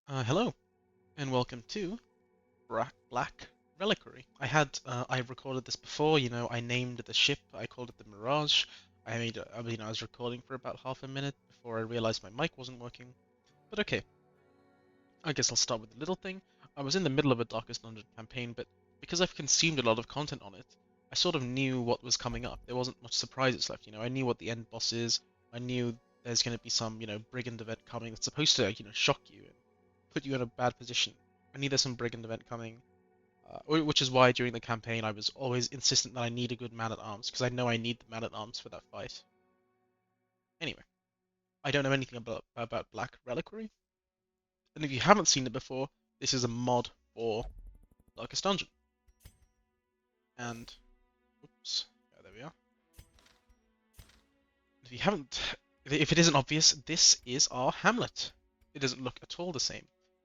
Hello, and welcome to Black Reliquary. I've recorded this before, I named the ship, I called it the Mirage. I was recording for about half a minute before I realized my mic wasn't working. But okay, I guess I'll start with the little thing. I was in the middle of a Darkest Dungeon campaign, but because I've consumed a lot of content on it, I sort of knew what was coming up. There wasn't much surprises left, I knew what the end boss is. I knew there's going to be some, brigand event coming that's supposed to, shock you and put you in a bad position. I knew there's some brigand event coming, which is why during the campaign I was always insistent that I need a good man-at-arms, because I know I need the man-at-arms for that fight. Anyway, I don't know anything about Black Reliquary, and if you haven't seen it before, this is a mod for Darkest Dungeon. And, oops, yeah, there we are. If you haven't, if it isn't obvious, this is our Hamlet. It doesn't look at all the same.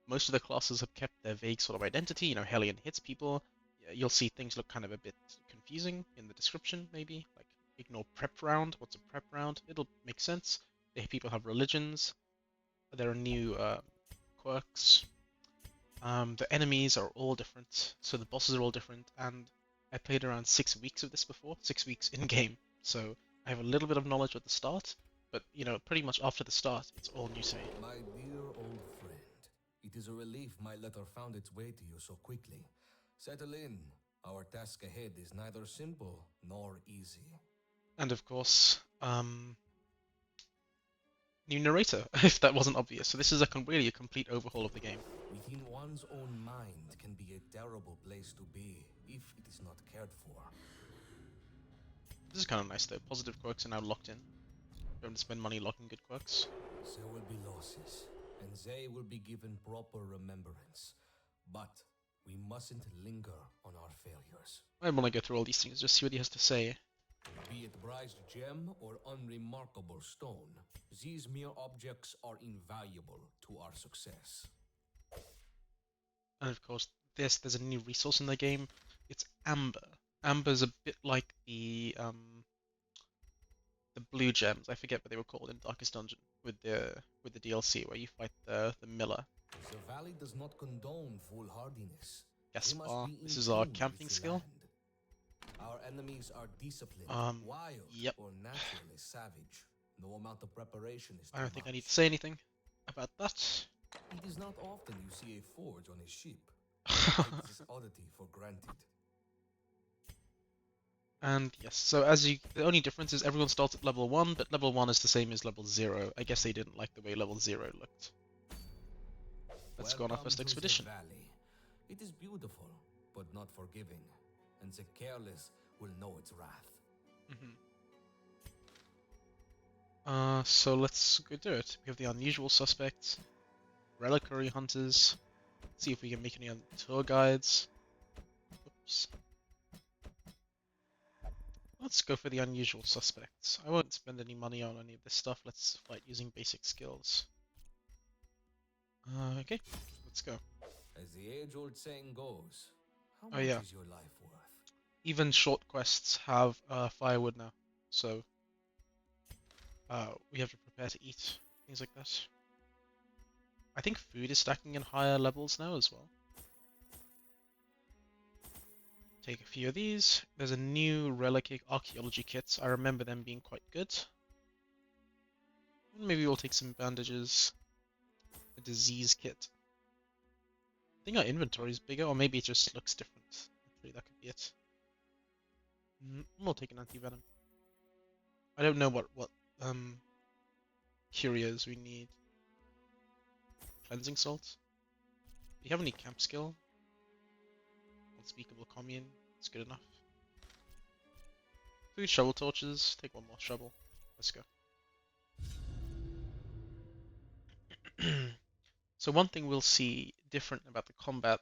Most of the classes have kept their vague sort of identity. Hellion hits people. You'll see things look kind of a bit confusing in the description, maybe. Like, ignore prep round. What's a prep round? It'll make sense. People have religions. There are new quirks. The enemies are all different, so the bosses are all different. And I played around 6 weeks of this before, 6 weeks in game. So I have a little bit of knowledge at the start, but pretty much after the start, it's all new to me. My dear old friend, it is a relief my letter found its way to you so quickly. Settle in. Our task ahead is neither simple nor easy. And of course, new narrator, if that wasn't obvious. So this is really a complete overhaul of the game. Within one's own mind can be a terrible place to be if it is not cared for. This is kind of nice though. Positive quirks are now locked in. Don't spend money locking good quirks. There will be losses, and they will be given proper remembrance. But we mustn't linger on our failures. I want to go through all these things, just see what he has to say. Be it prized gem or unremarkable stone, these mere objects are invaluable to our success. And of course, there's a new resource in the game. It's Amber. Amber's a bit like the blue gems. I forget what they were called in Darkest Dungeon with the DLC where you fight the Miller. The valley does not condone foolhardiness. Yes, They must be this in is our tune camping with the skill. land. Our enemies are disciplined, wild, Yep. or naturally savage. No amount of preparation is too I don't think I much. need to say anything about that. It is not often you see a forge on a ship. Take this oddity for granted. And yes, so the only difference is everyone starts at level 1, but level 1 is the same as level 0. I guess they didn't like the way level 0 looked. Let's go on our Welcome first to the expedition. valley. It is beautiful, but not forgiving, and the careless will know its wrath. So let's go do it. We have the unusual suspects, reliquary hunters. Let's see if we can make any tour guides. Oops. Let's go for the unusual suspects. I won't spend any money on any of this stuff. Let's fight using basic skills. Okay, let's go. As the age-old saying goes, how Oh much yeah, is your life worth? even short quests have firewood now, so we have to prepare to eat, things like that. I think food is stacking in higher levels now as well. Take a few of these. There's a new relic archaeology kit. I remember them being quite good. Maybe we'll take some bandages. A disease kit. I think our inventory is bigger, or maybe it just looks different. Actually, that could be it. We'll take an anti-venom. I don't know what curios we need. Cleansing salt. Do you have any camp skill? Unspeakable commune. It's good enough. Food shovel torches. Take one more shovel. Let's go. So one thing we'll see different about the combat,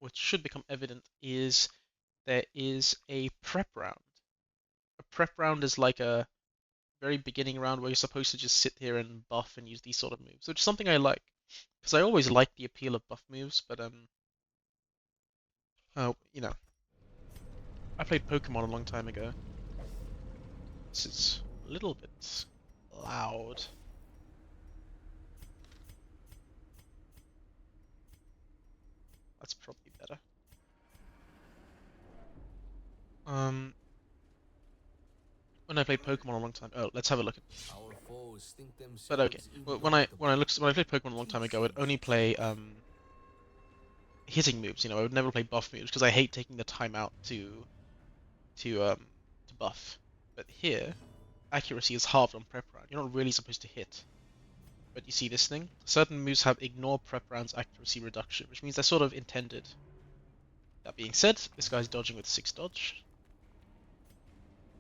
which should become evident, is there is a prep round. A prep round is like a very beginning round where you're supposed to just sit here and buff and use these sort of moves, which is something I like. Because I always like the appeal of buff moves, but oh, I played Pokemon a long time ago. This is a little bit loud. That's probably better. Um, when I played Pokemon a long time. Oh, let's have a look at. Our foes think But okay, themselves when I played Pokemon a long time Too ago, I'd only selfish. play hitting moves. I would never play buff moves because I hate taking the time out to um to buff. But here, accuracy is halved on prep round. You're not really supposed to hit. But you see this thing? Certain moves have ignore prep rounds accuracy reduction, which means they're sort of intended. That being said, this guy's dodging with 6 dodge.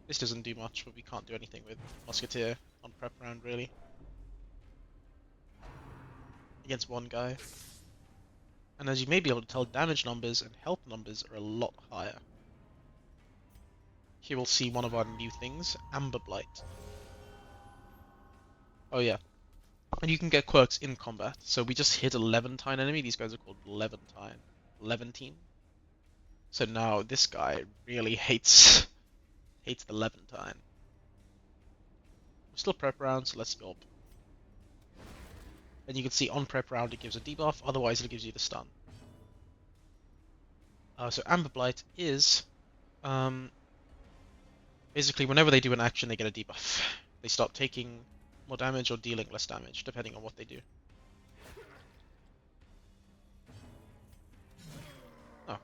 This doesn't do much, but we can't do anything with Musketeer on prep round really. Against one guy. And as you may be able to tell, damage numbers and health numbers are a lot higher. Here we'll see one of our new things, Amber Blight. Oh yeah, and you can get quirks in combat. So we just hit a Levantine enemy. These guys are called Levantine. Levantine. So now this guy really hates the Levantine. We're still prep round, so let's go up. And you can see on prep round it gives a debuff, otherwise it gives you the stun. So Amber Blight is um, basically whenever they do an action they get a debuff. They start taking more damage or dealing less damage, depending on what they do. Oh,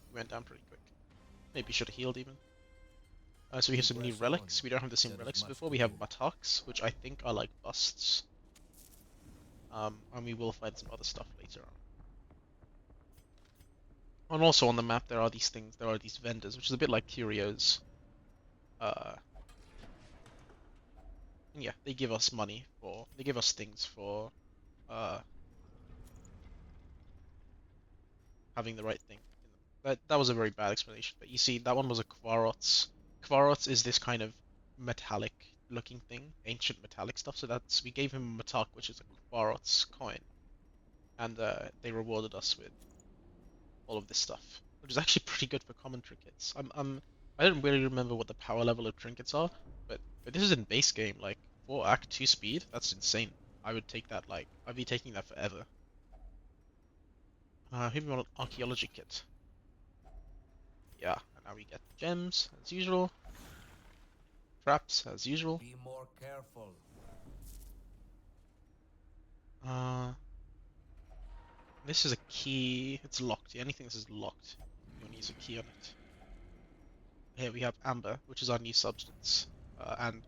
he went down pretty quick. Maybe should have healed even. So we have We some new press on. relics. We don't have the same There is relics much before. to We have do. Mataks, which I think are like busts. And we will find some other stuff later on. And also on the map there are these things, there are these vendors, which is a bit like curios. Uh, yeah, they give us money for, they give us things for uh, having the right thing in them. That was a very bad explanation, but you see, that one was a Kvarots. Kvarots is this kind of metallic looking thing, ancient metallic stuff. So that's we gave him a Matak, which is a Kvarots coin, and they rewarded us with all of this stuff, which is actually pretty good for common trinkets. I don't really remember what the power level of trinkets are, but this is in base game, like for Act 2 speed, that's insane. I would take that like I'd be taking that forever. Here we want an archaeology kit. Yeah, and now we get gems as usual, traps as usual. Be more careful. Uh, this is a key. It's locked. Yeah, anything that is locked, you'll use a key on it. Here we have amber, which is our new substance, and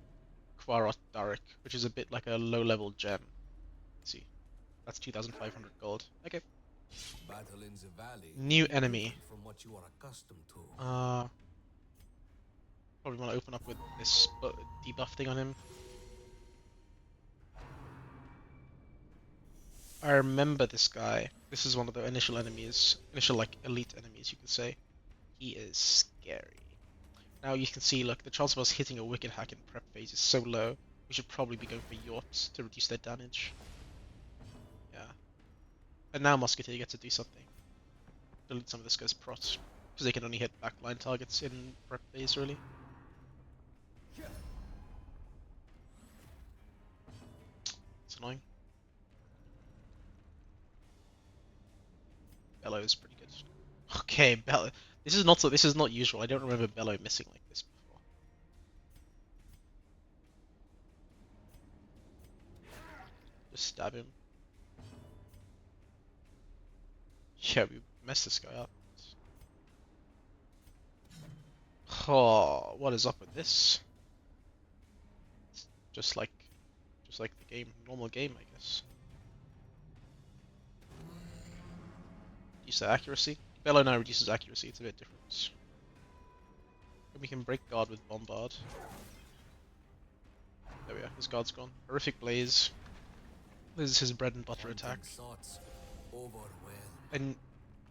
Kvarot Darik, which is a bit like a low-level gem. Let's see, that's 2,500 gold. Okay, Battle in the valley will new be enemy. different from what you are accustomed to. Uh, Probably want to open up with this debuff thing on him. I remember this guy. This is one of the initial enemies, initial like elite enemies, you could say. He is scary. Now you can see, look, the chance of us hitting a Wicked Hack in prep phase is so low. We should probably be going for Yorts to reduce their damage. Yeah. And now Musketeer gets to do something. Delete some of this guy's prots. Because they can only hit backline targets in prep phase, really. It's annoying. Bellow is pretty good. Okay, Bellow. This is not usual. I don't remember Bellow missing like this before. Just stab him. Yeah, we messed this guy up. Oh, what is up with this? It's just like the game, normal game, I guess. Reduce the accuracy. Bellow now reduces accuracy. It's a bit different. And we can break guard with bombard. There we are. His guard's gone. Horrific blaze. This is his bread and butter attack. Haunting thoughts overwhelm. And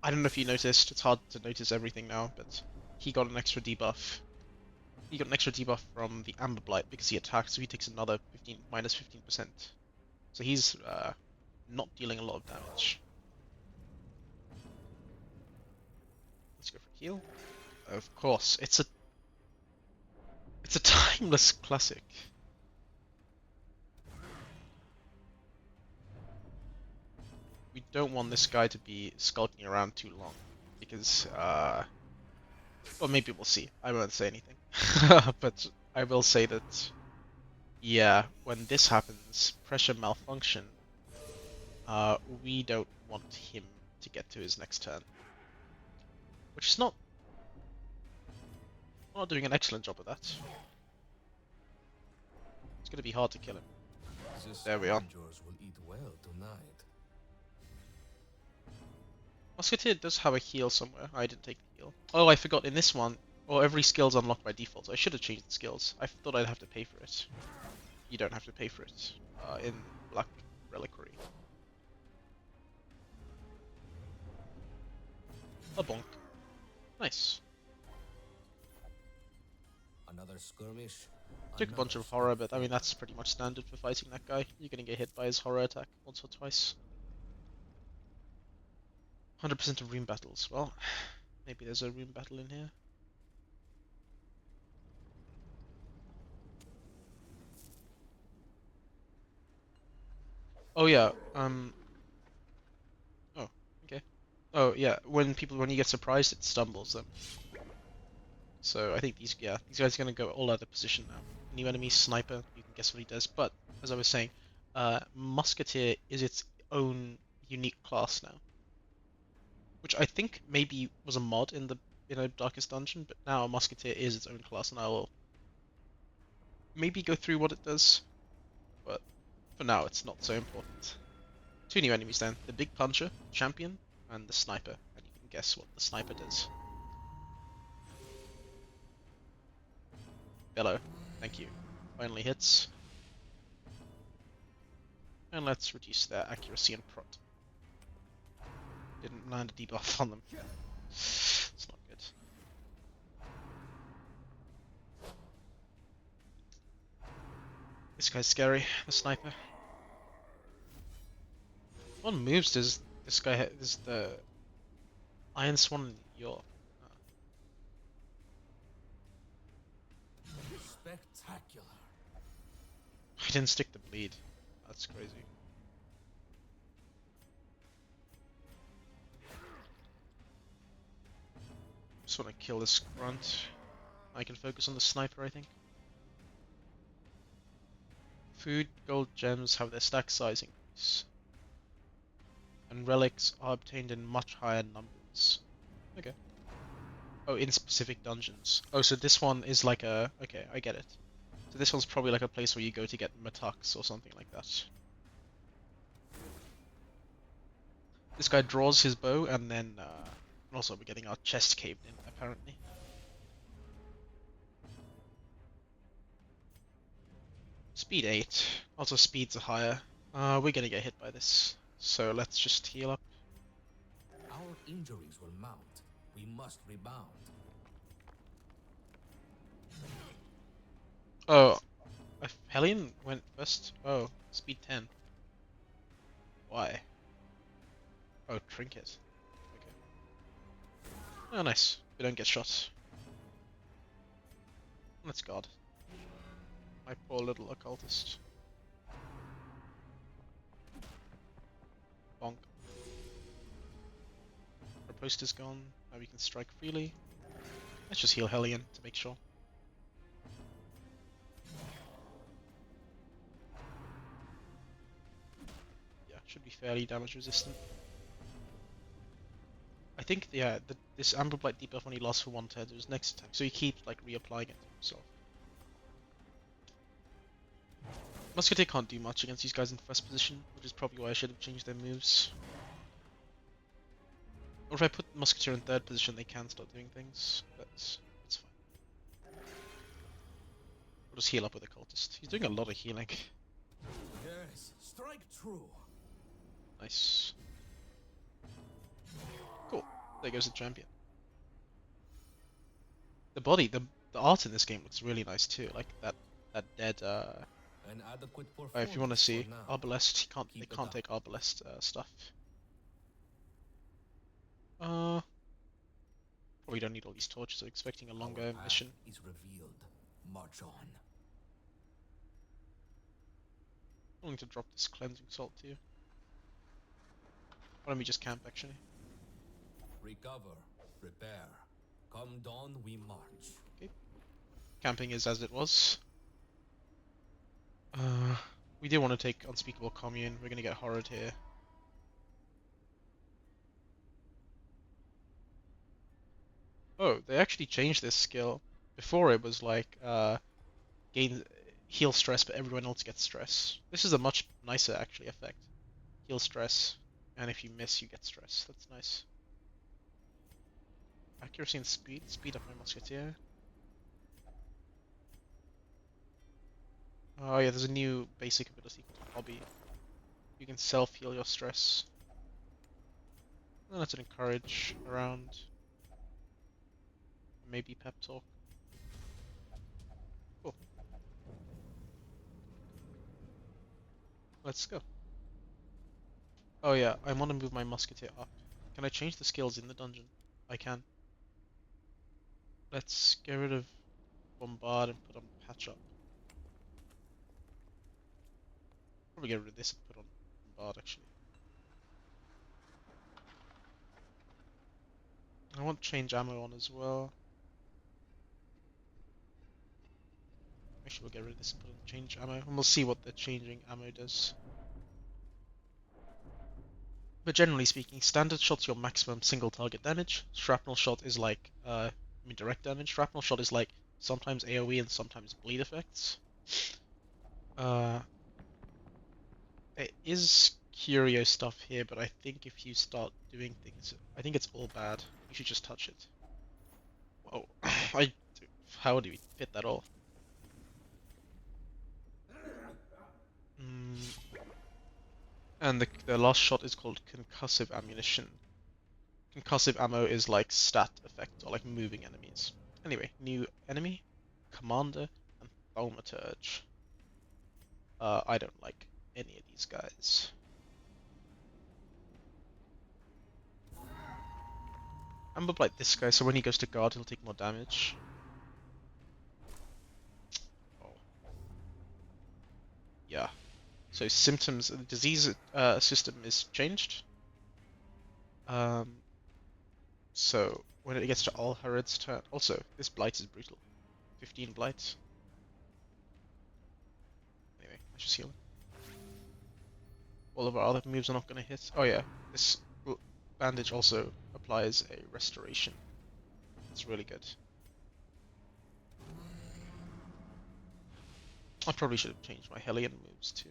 I don't know if you noticed. It's hard to notice everything now, but he got an extra debuff. He got an extra debuff from the Amber Blight because he attacked, so he takes another 15 minus 15%. So he's not dealing a lot of damage. Let's go for heal. Of course, it's a timeless classic. we don't want this guy to be skulking around too long because well, maybe we'll see. I won't say anything. But I will say that, yeah, when this happens, pressure malfunction, we don't want him to get to his next turn. Which is not doing an excellent job of that. It's going to be hard to kill him. The There we are. scavengers will eat well tonight. Musketeer does have a heal somewhere. I didn't take the heal. Oh, I forgot in this one, well, every skill's unlocked by default, so I should have changed the skills. I thought I'd have to pay for it. You don't have to pay for it in Black Reliquary. A bonk. Nice. Another skirmish. Took a bunch of horror, but I mean that's pretty much standard for fighting that guy. You're gonna get hit by his horror attack once or twice. 100% of rune battles. Well, maybe there's a rune battle in here. Oh yeah. Oh, okay. Oh yeah. When you get surprised, it stumbles them. So I think these guys are gonna go all out of position now. New enemy sniper. You can guess what he does. But as I was saying, Musketeer is its own unique class now, which I think maybe was a mod in the Darkest Dungeon, but now Musketeer is its own class, and I will maybe go through what it does, but for now it's not so important. Two new enemies then, the Big Puncher, Champion, and the Sniper, and you can guess what the Sniper does. Bellow, thank you. Finally hits. And let's reduce their accuracy and prot. Didn't land a debuff on them. It's not good. This guy's scary, the Sniper. What moves does this guy have? Is the Iron Swan in York? Spectacular. I didn't stick the bleed. That's crazy. Just want to kill this grunt. I can focus on the sniper, I think. Food, gold, gems have their stack size increase. And relics are obtained in much higher numbers. Okay. Oh, in specific dungeons. Oh, so this one is like a... Okay, I get it. So this one's probably like a place where you go to get Matux or something like that. This guy draws his bow and then... also we're getting our chest caved in, apparently. Speed 8. Also speeds are higher. We're gonna get hit by this. So let's just heal up. Our injuries will mount. We must rebound. Oh, Hellion went first? Oh, speed 10. Why? Oh, trinket. Okay. Oh, nice. We don't get shot. Let's guard. My poor little occultist. Bonk. Our post is gone. Now we can strike freely. Let's just heal Hellion to make sure. Yeah, should be fairly damage resistant. I think, yeah, this Amber Blight debuff only lasts for one turn, so his next attack, so he keeps like reapplying it to himself. Musketeer can't do much against these guys in first position, which is probably why I should have changed their moves. Or if I put Musketeer in third position, they can start doing things, but it's fine. We'll just heal up with the cultist. He's doing a lot of healing. Yes, strike true. Nice. Cool. There goes the champion. The body, the art in this game looks really nice too. Like that dead. An adequate If you want to performance see for now. Arbalest, they can't take Arbalest stuff. Probably don't need all these torches. I'm expecting a longer Our path mission. is revealed. March on. I'm going to drop this cleansing salt too. Why don't we just camp actually? Recover, prepare. Come dawn, we march. Okay. Camping is as it was. Uh, we do want to take Unspeakable Commune. We're gonna get horrored here. Oh, they actually changed this skill. Before it was like gain heal stress, but everyone else gets stress. This is a much nicer actually effect. Heal stress, and if you miss, you get stress. That's nice. Accuracy and speed. Speed up my musketeer. Oh yeah, there's a new basic ability called Hobby. You can self-heal your stress. And that's an encourage around. Maybe pep talk. Cool. Let's go. Oh yeah, I want to move my musketeer up. Can I change the skills in the dungeon? I can. Let's get rid of bombard and put on patch up. Probably get rid of this and put on bombard actually. I want change ammo on as well. Actually, we'll get rid of this and put on change ammo, and we'll see what the changing ammo does. But generally speaking, standard shot's your maximum single target damage. Shrapnel shot is like, direct damage. Shrapnel shot is like sometimes AoE and sometimes bleed effects. Uh, there is curio stuff here, but I think if you start doing things, I think it's all bad. You should just touch it. Whoa, how do we fit that all? Mm, and the last shot is called concussive ammunition. Concussive ammo is like stat effect or like moving enemies. Anyway, new enemy, commander, and thaumaturge. I don't like any of these guys. I'm gonna like this guy, so when he goes to guard, he'll take more damage. Oh, yeah. So symptoms, the disease system is changed. Um, so when it gets to all Hared's turn, also this blight is brutal. 15 blight. Anyway, let's just heal him. All of our other moves are not gonna hit. Oh yeah, this bandage also applies a restoration. It's really good. I probably should have changed my Hellion moves too.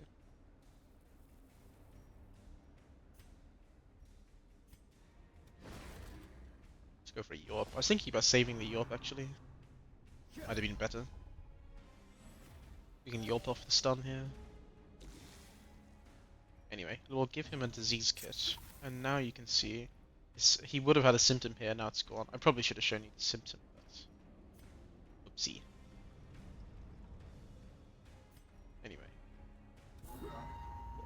Let's go for a Yorp. I was thinking about saving the Yorp actually. Might have been better. We can Yorp off the stun here. Anyway, we'll give him a disease kit. And now you can see he would have had a symptom here, now it's gone. I probably should have shown you the symptom, but oopsie. Anyway.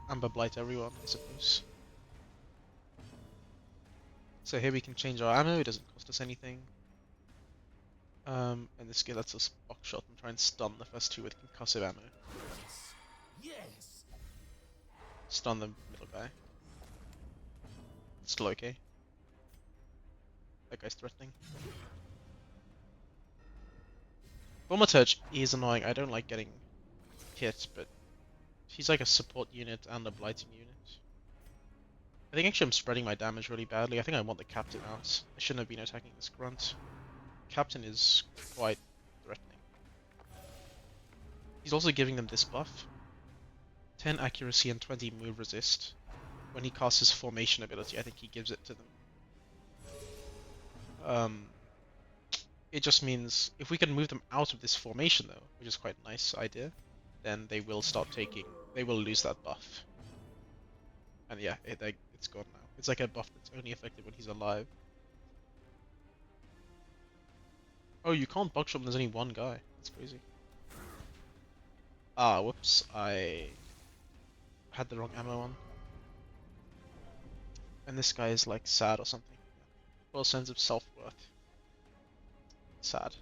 Amber Blight everyone, I suppose. So here we can change our ammo, it doesn't cost us anything. And this skill lets us box shot and try and stun the first two with concussive ammo. Yes. Stun the middle guy. Still okay. That guy's threatening. Thaumaturge is annoying, I don't like getting hit, but he's like a support unit and a blighting unit. I think actually I'm spreading my damage really badly. I think I want the captain out. I shouldn't have been attacking this grunt. Captain is quite threatening. He's also giving them this buff. 10 accuracy and 20 move resist. When he casts his formation ability, I think he gives it to them. It just means if we can move them out of this formation though, which is quite a nice idea, then they will they will lose that buff. And yeah, it's gone now. It's like a buff that's only effective when he's alive. Oh, you can't buckshot when there's only one guy. That's crazy. Ah, whoops. I had the wrong ammo on. And this guy is like sad or something. Full sense of self-worth. Sad.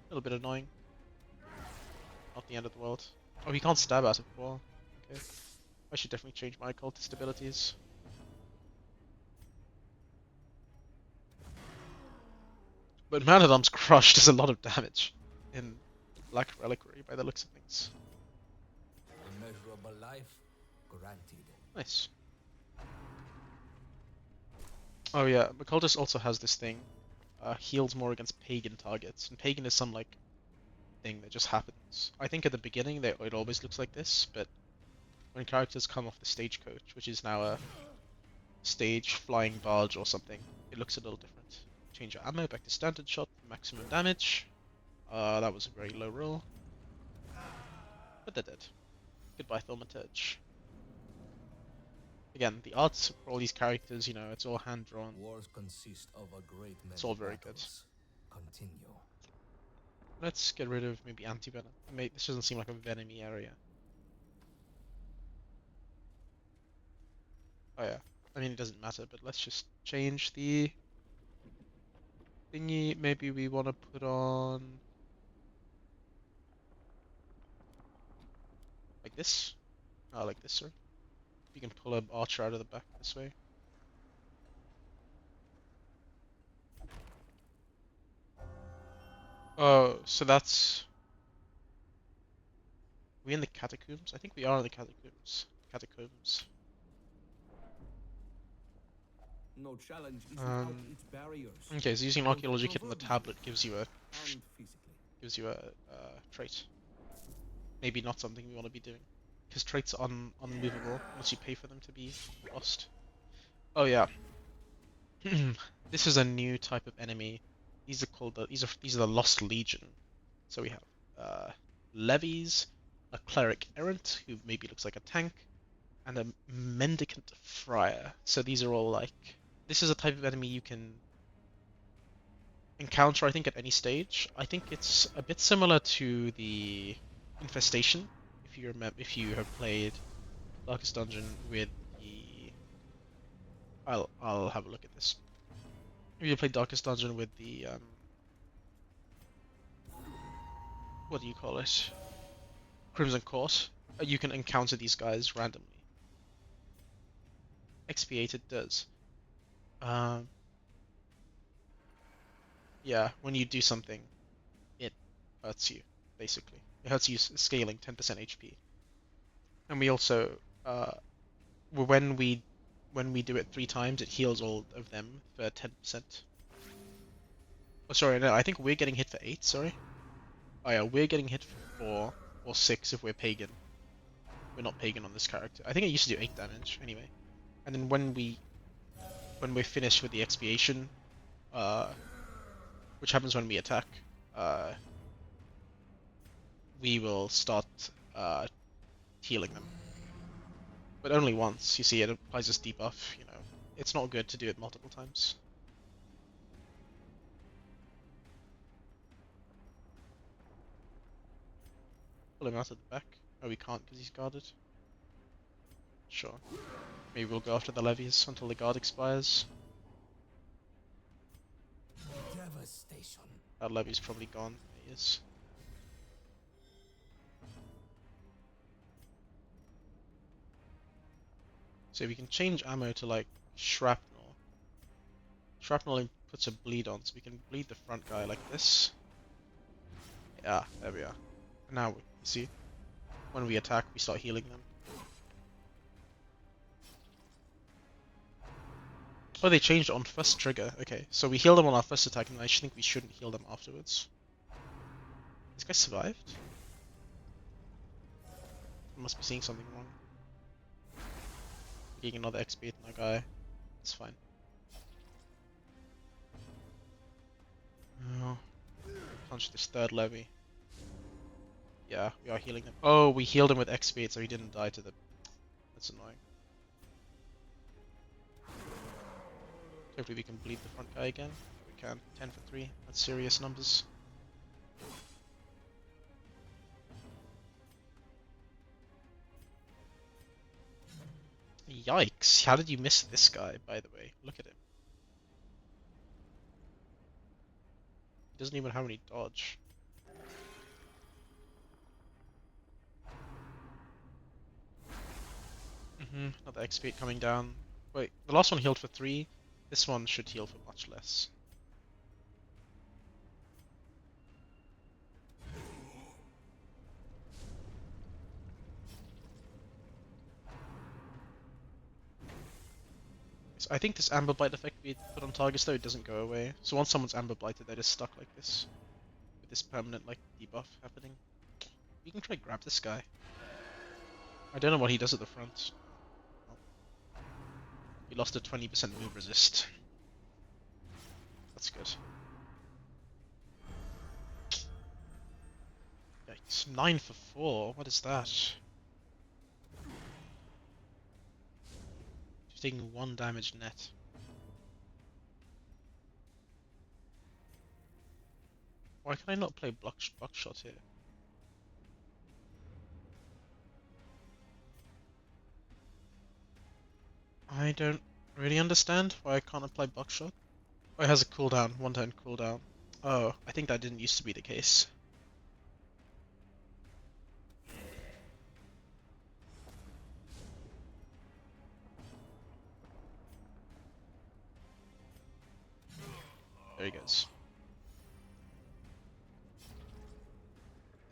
A little bit annoying. Not the end of the world. Oh, he can't stab at it. Well, okay. I should definitely change my occultist abilities. But Man at Arms Crush does a lot of damage in Black Reliquary by the looks of things. Immeasurable life granted. Nice. Oh yeah, occultist also has this thing. Heals more against pagan targets, and pagan is some like thing that just happens. I think at the beginning it always looks like this, but when characters come off the stagecoach, which is now a stage flying barge or something, it looks a little different. Change your ammo back to standard shot for maximum damage. That was a very low roll, but they're dead. Goodbye, Thaumaturge. Again, the arts for all these characters, you know, it's all hand drawn. Wars consist of a great many It's all very good. battles. Continue. Let's get rid of maybe anti-venom. This doesn't seem like a venomy area. Oh yeah. I mean, it doesn't matter, but let's just change the thingy. Maybe we want to put on like this. Oh, like this, sorry. You can pull an archer out of the back this way. Oh, so that's... we in the catacombs? I think we are in the catacombs. Catacombs. No challenge is without its barriers. Okay, so using Both archaeology kit on the proverbially tablet gives you a and physically. trait. Maybe not something we want to be doing, because traits are unmovable unless you pay for them to be lost. Oh yeah, this is a new type of enemy. These are called these are the Lost Legion. So we have levies, a cleric errant who maybe looks like a tank, and a mendicant friar. So these are all like, this is a type of enemy you can encounter, I think, at any stage. I think it's a bit similar to the infestation, if you remember, if you have played Darkest Dungeon with the. I'll have a look at this. If you played Darkest Dungeon with the what do you call it? Crimson Court, you can encounter these guys randomly. Expiated does. Um, yeah, when you do something, it hurts you, basically. It hurts you scaling 10% HP. And we also, when we do it 3 times, it heals all of them for 10%. Oh, sorry, no, I think we're getting hit for 8, sorry. Oh yeah, we're getting hit for 4 or 6 if we're pagan. We're not pagan on this character. I think it used to do 8 damage, anyway. And then when we're finished with the expiation, uh, which happens when we attack, uh, we will start healing them. But only once, you see, it applies this debuff, you know. It's not good to do it multiple times. Pull him out at the back. Oh, we can't because he's guarded. Sure. Maybe we'll go after the levies until the guard expires. Devastation. That levy's probably gone. He is. So we can change ammo to like shrapnel. Shrapnel puts a bleed on, so we can bleed the front guy like this. Yeah, there we are. And now, you see, when we attack, we start healing them. Oh, they changed it on first trigger. Okay, so we heal them on our first attack, and I think we shouldn't heal them afterwards. This guy survived? I must be seeing something wrong. Getting another XP on our guy. It's fine. Oh, punch this third levy. Yeah, we are healing him. Oh, we healed him with XP, so he didn't die to the... That's annoying. Hopefully we can bleed the front guy again. We can. 10 for 3. That's serious numbers. Yikes! How did you miss this guy, by the way? Look at him. He doesn't even have any dodge. Another XP coming down. Wait, the last one healed for 3. This one should heal for much less. So I think this Amber Blight effect we put on targets though, it doesn't go away. So once someone's Amber Blighted, they're just stuck like this. With this permanent like debuff happening. We can try grab this guy. I don't know what he does at the front. Oh. He lost a 20% move resist. That's good. Yikes. 9 for 4. What is that? She's taking 1 damage net. Why can I not play Buckshot here? I don't really understand why I can't apply Buckshot. Oh, it has a cooldown, 1 turn cooldown. Oh, I think that didn't used to be the case. There he goes.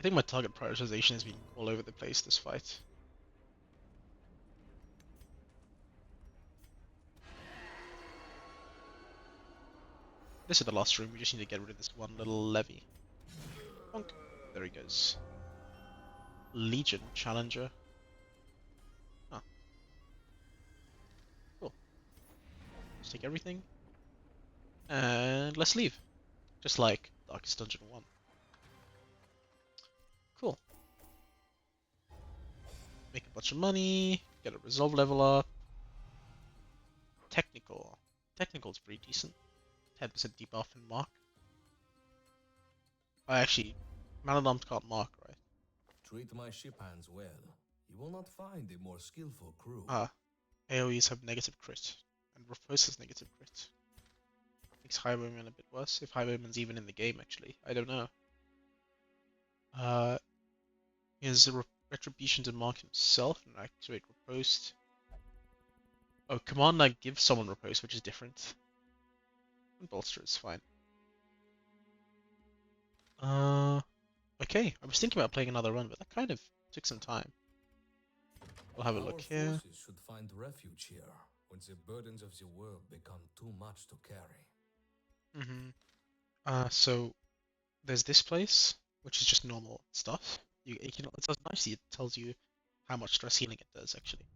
I think my target prioritization has been all over the place this fight. This is the last room, we just need to get rid of this one little levy. Bonk. There he goes. Legion Challenger. Ah, cool. Let's take everything. And let's leave. Just like Darkest Dungeon 1. Cool. Make a bunch of money, get a resolve level up. Technical. Technical's pretty decent. 10% debuff in mark. I actually, Man-at-Arms can't mark, right? Treat my ship hands well. You will not find a more skillful crew. Ah, AoEs have negative crit, and Riposte has negative crit. Makes Highwayman a bit worse, if Highwayman's even in the game actually, I don't know. Is Retribution to mark himself and activate Riposte. Oh, Command Knight gives someone Riposte, which is different. And Bolster is fine. Okay, I was thinking about playing another run, but that kind of took some time. We'll have a look here. Our forces should find refuge here when the burdens of the world become too much to carry. So there's this place, which is just normal stuff. It does nicely. It tells you how much stress healing it does actually.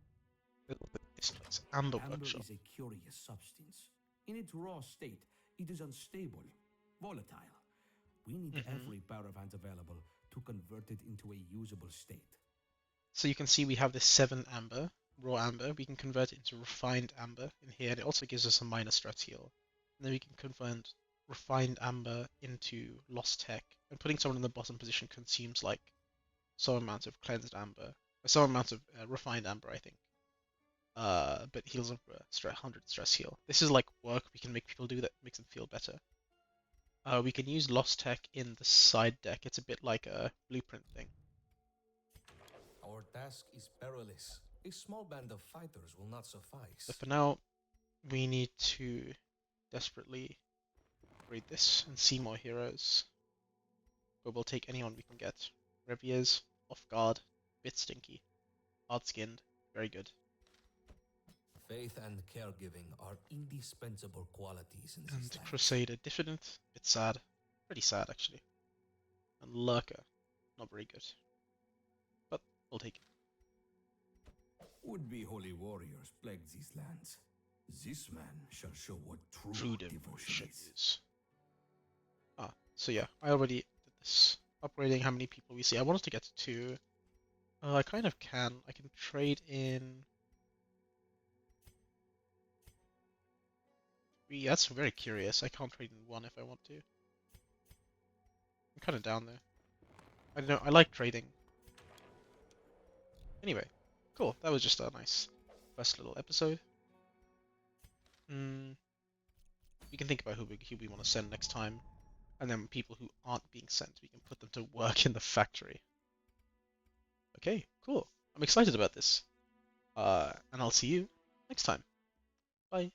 This place, Amber Workshop. is a curious substance. In its raw state, it is unstable, volatile. We need every pair of hands available to convert it into a usable state. So you can see we have this 7 amber, raw amber. We can convert it into refined amber in here, and it also gives us a minor stress heal. And then we can convert refined amber into lost tech. And putting someone in the bottom position consumes like some amount of cleansed amber, or some amount of refined amber, I think. But heals up 100 stress heal. This is like work we can make people do that makes them feel better. We can use Lost Tech in the side deck. It's a bit like a blueprint thing. Our task is perilous. A small band of fighters will not suffice. So for now, we need to desperately read this and see more heroes. But we'll take anyone we can get. Reviers, Off Guard, bit stinky, hard-skinned, very good. Faith and caregiving are indispensable qualities in this And land. Crusader, diffident, bit sad, pretty sad actually. And Lurker, not very good. But we'll take it. Would-be holy warriors plague these lands. This man shall show what True devotion devotion is. is. Ah, so yeah, I already did this. Upgrading how many people we see. I wanted to get to 2. I kind of can. I can trade in 3. That's very curious. I can't trade in 1 if I want to. I'm kind of down there. I don't know. I like trading. Anyway, cool. That was just a nice first little episode. We can think about who we want to send next time. And then people who aren't being sent, we can put them to work in the factory. Okay, cool. I'm excited about this. And I'll see you next time. Bye.